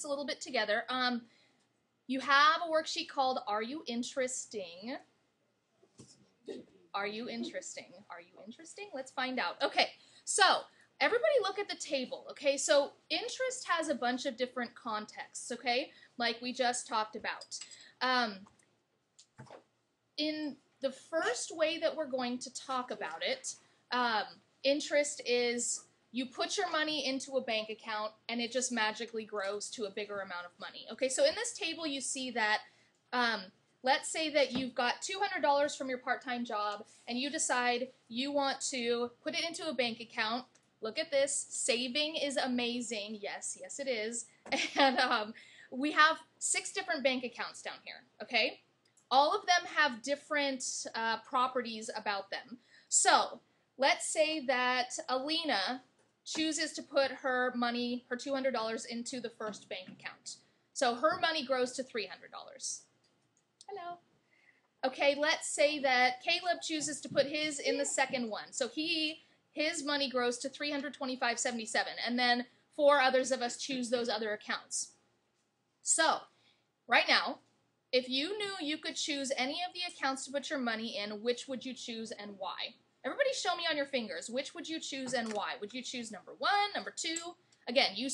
a little bit together. You have a worksheet called Are You Interesting? Are you interesting? Are you interesting? Let's find out. Okay, so everybody look at the table, okay? So interest has a bunch of different contexts, okay? Like we just talked about. In the first way that we're going to talk about it, interest is you put your money into a bank account and it just magically grows to a bigger amount of money. Okay, so in this table you see that let's say that you've got $200 from your part-time job and you decide you want to put it into a bank account. Look at this. Saving is amazing. Yes, yes it is. And we have 6 different bank accounts down here, okay? All of them have different properties about them. So let's say that Alina chooses to put her money, her $200 into the first bank account. So her money grows to $300. Hello. Okay, let's say that Caleb chooses to put his in the second one. So his money grows to $325.77, and then 4 others of us choose those other accounts. So, right now, if you knew you could choose any of the accounts to put your money in, which would you choose and why? Everybody show me on your fingers, which would you choose and why? Would you choose number 1, number 2? Again, you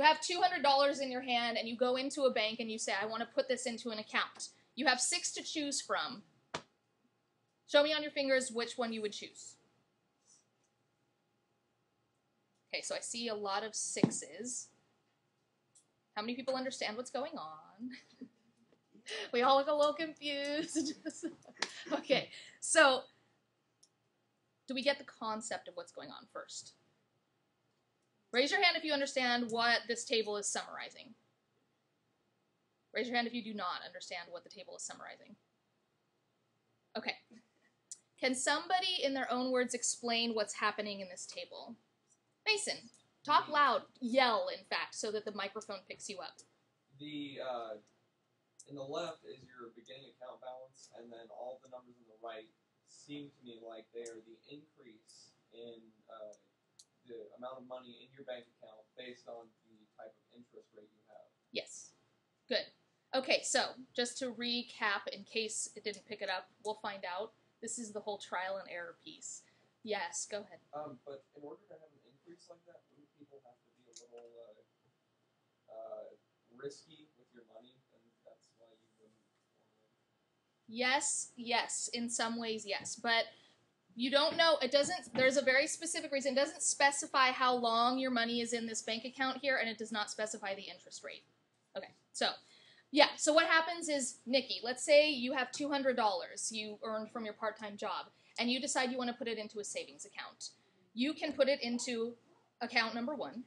have $200 in your hand and you go into a bank and you say, I want to put this into an account. You have 6 to choose from. Show me on your fingers which one you would choose. Okay, so I see a lot of 6s. How many people understand what's going on? We all look a little confused. Okay, so do we get the concept of what's going on first? Raise your hand if you understand what this table is summarizing. Raise your hand if you do not understand what the table is summarizing. Okay. Can somebody, in their own words, explain what's happening in this table? Mason, talk loud. Yell, in fact, so that the microphone picks you up. In the left is your beginning account balance, and then all the numbers on the right seem to me like they are the increase in the amount of money in your bank account based on the type of interest rate you have. Yes. Good. Okay, so just to recap, in case it didn't pick it up, we'll find out. This is the whole trial and error piece. Yes, go ahead. But in order to have an increase like that, wouldn't people have to be a little risky with your money, and that's why you wouldn't want to... Yes, in some ways, yes, but you don't know, there's a very specific reason. It doesn't specify how long your money is in this bank account here, and it does not specify the interest rate. Okay, so, yeah, so what happens is, Nikki, let's say you have $200 you earned from your part-time job, and you decide you want to put it into a savings account. You can put it into account number 1,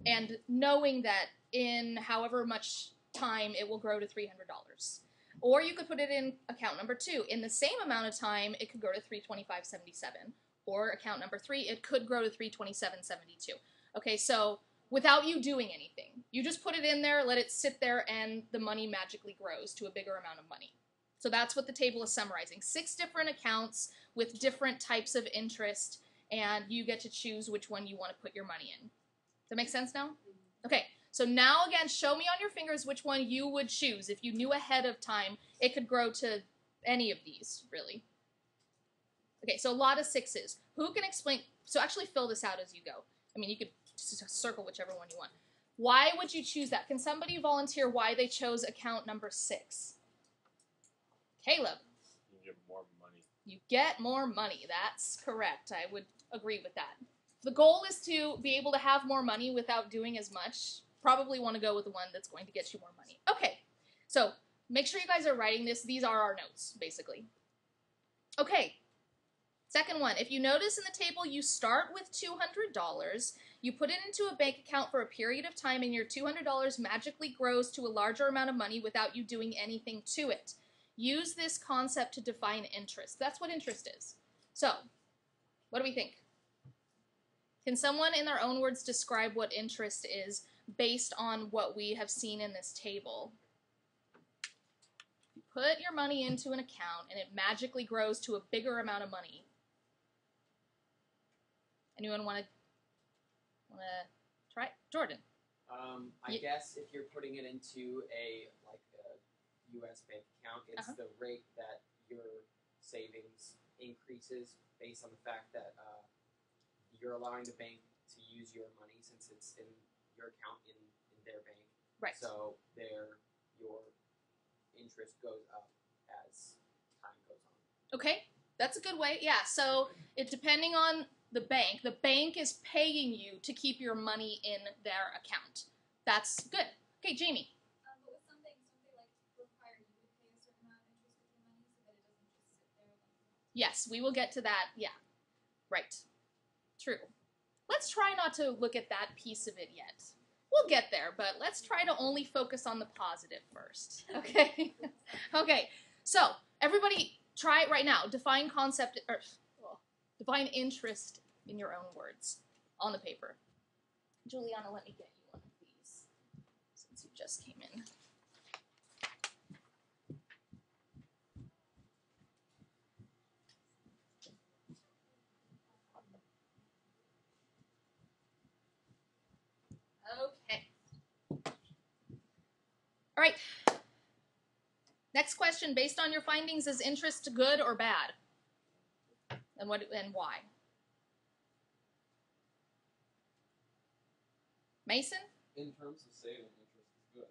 and knowing that in however much time it will grow to $300. Or you could put it in account number 2. In the same amount of time, it could grow to $325.77. Or account number 3, it could grow to $327.72. Okay, so without you doing anything, you just put it in there, let it sit there, and the money magically grows to a bigger amount of money. So that's what the table is summarizing. 6 different accounts with different types of interest, and you get to choose which one you want to put your money in. Does that make sense now? Okay. So now, again, show me on your fingers which one you would choose. If you knew ahead of time, it could grow to any of these, really. Okay, so a lot of 6s. Who can explain? So actually fill this out as you go. I mean, you could circle whichever one you want. Why would you choose that? Can somebody volunteer why they chose account number 6? Caleb. You get more money. You get more money. That's correct. I would agree with that. The goal is to be able to have more money without doing as much. Probably want to go with the one that's going to get you more money. Okay, so make sure you guys are writing this. These are our notes, basically. Okay, second one. If you notice in the table, you start with $200. You put it into a bank account for a period of time, and your $200 magically grows to a larger amount of money without you doing anything to it. Use this concept to define interest. That's what interest is. So, what do we think? Can someone, in their own words, describe what interest is based on what we have seen in this table? You put your money into an account, and it magically grows to a bigger amount of money. Anyone want to try? Jordan. I guess if you're putting it into a U.S. bank account, it's the rate that your savings increases based on the fact that you're allowing the bank to use your money since it's in your account in their bank. Right. So your interest goes up as time goes on. Okay, that's a good way. Yeah, so depending on the bank is paying you to keep your money in their account. That's good. Okay, Jamie. But with some banks, don't they require you to pay a certain amount of interest with your money so that it doesn't just sit there? Yes, we will get to that. Yeah, right. True. Let's try not to look at that piece of it yet. We'll get there, but let's try to only focus on the positive first. Okay? Okay, so everybody try it right now. Define define interest in your own words on the paper. Juliana, let me get you one of these since you just came in. Okay. All right. Next question. Based on your findings, is interest good or bad? And why? Mason? In terms of saving, interest is good.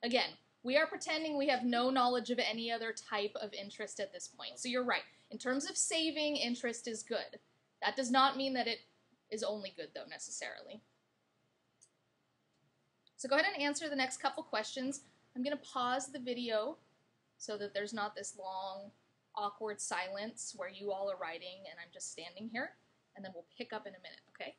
Again, we are pretending we have no knowledge of any other type of interest at this point. So you're right. In terms of saving, interest is good. That does not mean that it is only good, though, necessarily. So go ahead and answer the next couple questions. I'm going to pause the video so that there's not this long, awkward silence where you all are writing and I'm just standing here, and then we'll pick up in a minute, okay?